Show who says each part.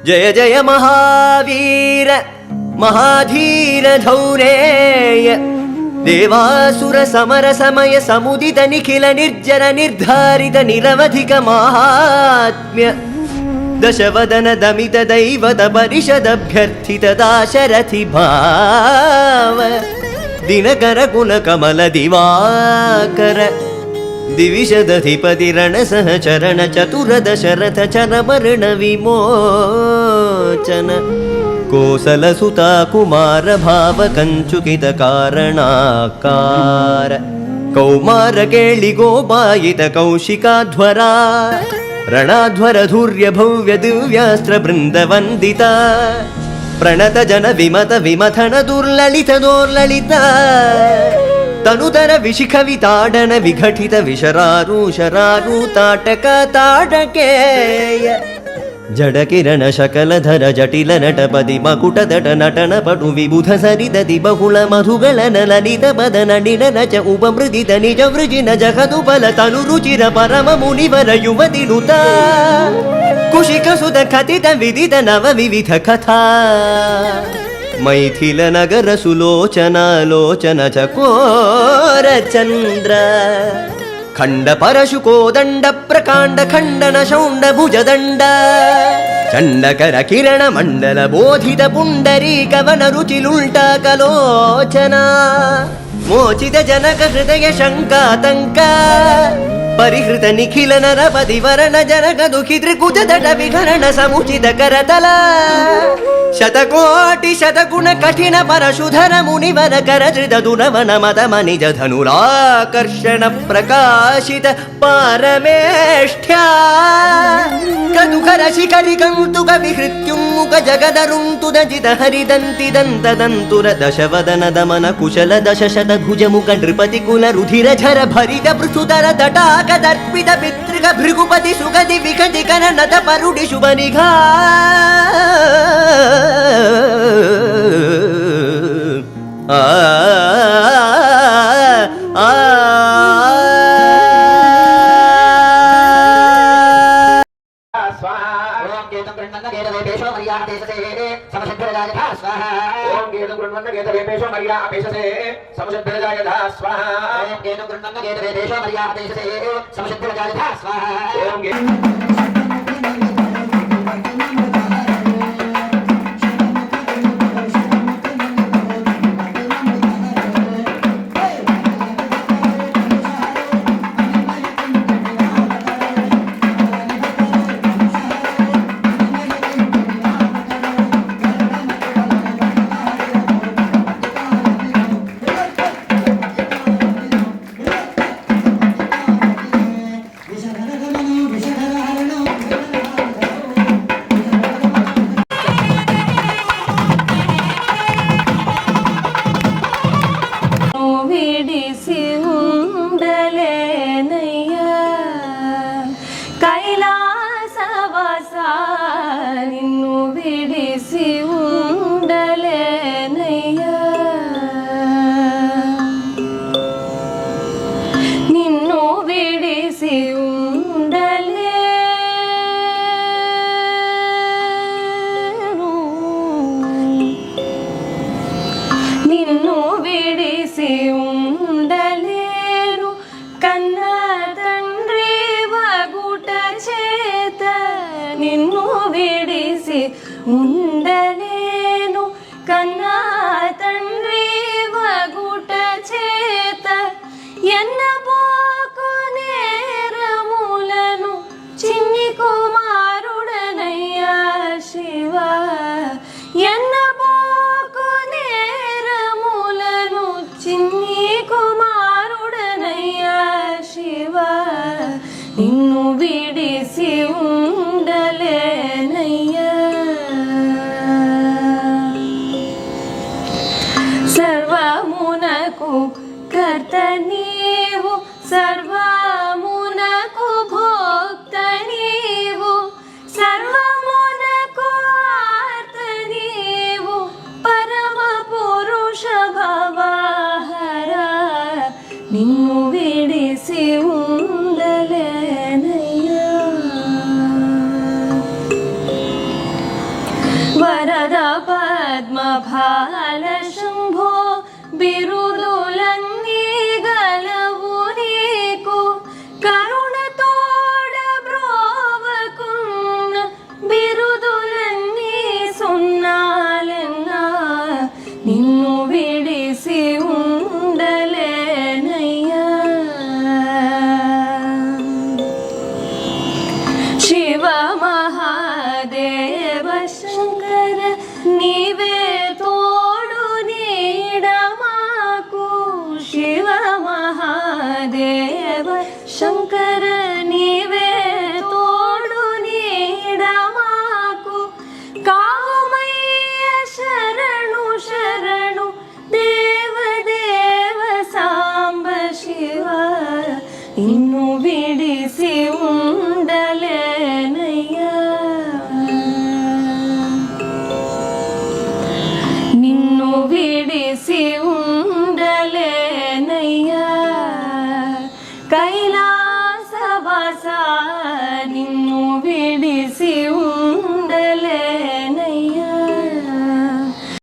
Speaker 1: जय जय महावीर महाधीर धौरेय देवासुर समर समय समुदित निखिल निर्जर निर्धारित निरवधिक महात्म्य दशवदन दमित दैवत परिषदभ्यर्थित दाशरथि भाव दिनकर गुण कमल दिवाकर दिविशदधिपति रण सहचरण चतुर दशरथ चरमरण विमोचन कोसलसुता कुमार भाव कंचुकित कारणाकार कौमार केळि गोपायित कौशिकाध्वरा ರಣಾಧ್ವರ ಧೂರ್ಯ ಭವ್ಯ ದಿವ್ಯಾಸ್ತ್ರ ಬೃಂದ ವಂದಿತ ಪ್ರಣತ ಜನ ವಿಮತ ವಿಮಥನ ದುರ್ಲಲಿತ ದೋರ್ಲಲಿತ ತನುತರ ವಿಶಿಖವಿತಾಡನ ವಿಘಟಿತ ವಿಶರಾರು ತಾಟಕ ತಾಟಕೇಯ ಜಡ ಕಿರಣ ಶಕಲಧರ ಜಟಿಲ ನಟಪದಿ ಮಕುಟ ದಟ ನಟನ ಪಟು ವಿಬುಧ ಸರಿದತಿ ಬಹುಳ ಮಧುಗಳನ ಲಲಿತ ಬದನ ನಿಡನ ಚ ಉಪಮೃದಿತ ನಿಜ ವೃಜಿನ ಜಗದು ಬಲ ತನು ರುಚಿರ ಪರಮ ಮುನಿವರ ಯುವತಿ ನುತ ಕುಶಿಕ ಸುತ ಕಥಿತ ವಿದಿತ ನವ ವಿವಿಧ ಕಥಾ ಮೈಥಿಲ ನಗರ ಸುಲೋಚನ ಲೋಚನ ಚಕೋರ ಚಂದ್ರ ಖಂಡ ಪರಶುಕೋ ದಂಡ ಪ್ರಕಾಂಡ ಖಂಡನ ಶೌಂಡ ಭುಜದಂಡ ಚಂಡಕರ ಕಿರಣ ಮಂಡಲ ಬೋಧಿತ ಪುಂಡರೀಕ ವನ ರುಚಿಲುಲ್ಟ ಕಲೋಚನ ಮೋಚಿತ ಜನಕ ಹೃದಯ ಶಂಕಾತಂಕ ಪರಿಹೃತ ನಿಖಿಲ ನರಪದಿ ವರಣ ಜನಕ ದುಃಖಿ ತ್ರಿಕುಜ ದಟ ವಿಕರಣ ಸಮುಚಿತ ಕರತಲ ಶತಕೋಟಿ ಶತಗುಣ ಕಠಿಣ ಪರಶುಧರ ಮುನಿವರ ಕರಧೃತ ದುನವನ ಮದ ಮನಿಜ ಧನುರಾಕರ್ಷಣ ಪ್ರಕಾಶಿತ ಪಾರಮೇಷ್ಠ್ಯ ಕದುಕರ ಶಿಖರಿ ಕೌತುಕ ವಿಹೃತ್ಯುನ್ಮುಖ ಜಗದರುಂತುದ ಜಿತ ಹರಿದಂತಿ ದಂತ ದಂತುರ ದಶವದನ ದಮನ ಕುಶಲ ದಶಶತ ಭುಜ ಮುಖ ನೃಪತಿ ಕುಲ ರುಧಿರ ಝರ ಭರಿತ ಪೃಥುತರ ತಟಾಕ ದರ್ಪಿತ ಪಿತೃಕ ಭೃಗುಪತಿ ಸುಗದಿ ವಿಕಟಿ ಕನನತ ಪರುಡಿ ಶುಭ ನಿಘಾ ಆ ಆ
Speaker 2: ఉండలేను కన్నా తండ్రి వగుట చేత ఎన్నబోకు నేరములను చిన్ని కుమారుడనయ్యా శివ ఎన్నబోకు నేరములను చిన్ని కుమారుడనయ్యా శివ నిన్ను విడిసి ఉండలేనయ్యా సర్వమునకు కర్త నీవు సర్వమునకు భోక్త నీవు సర్వమునకు ఆర్త నీవు పరమ పురుష భవహర నిన్ను విడిసి ఉండలేనయ్యా ಬಾಲಶಂಭೋ బిరుదులన్నీగలవు నీకు కరుణతోడ బ్రోవకున్న బిరుదులన్నీ సున్నాలెన్నా నిన్ను విడిసి ఉండలేనయ్యా శివ మహాదేవ శంకర నీవే తోడు నీడ మాకు శివ మహాదేవ శంకర నీవే తోడు నీడ మాకు కామయ్య శరణు శరణు దేవ దేవ సాంబ శివ నిన్ను విడిసి ఉండలేనయ్యా నిన్ను విడిసి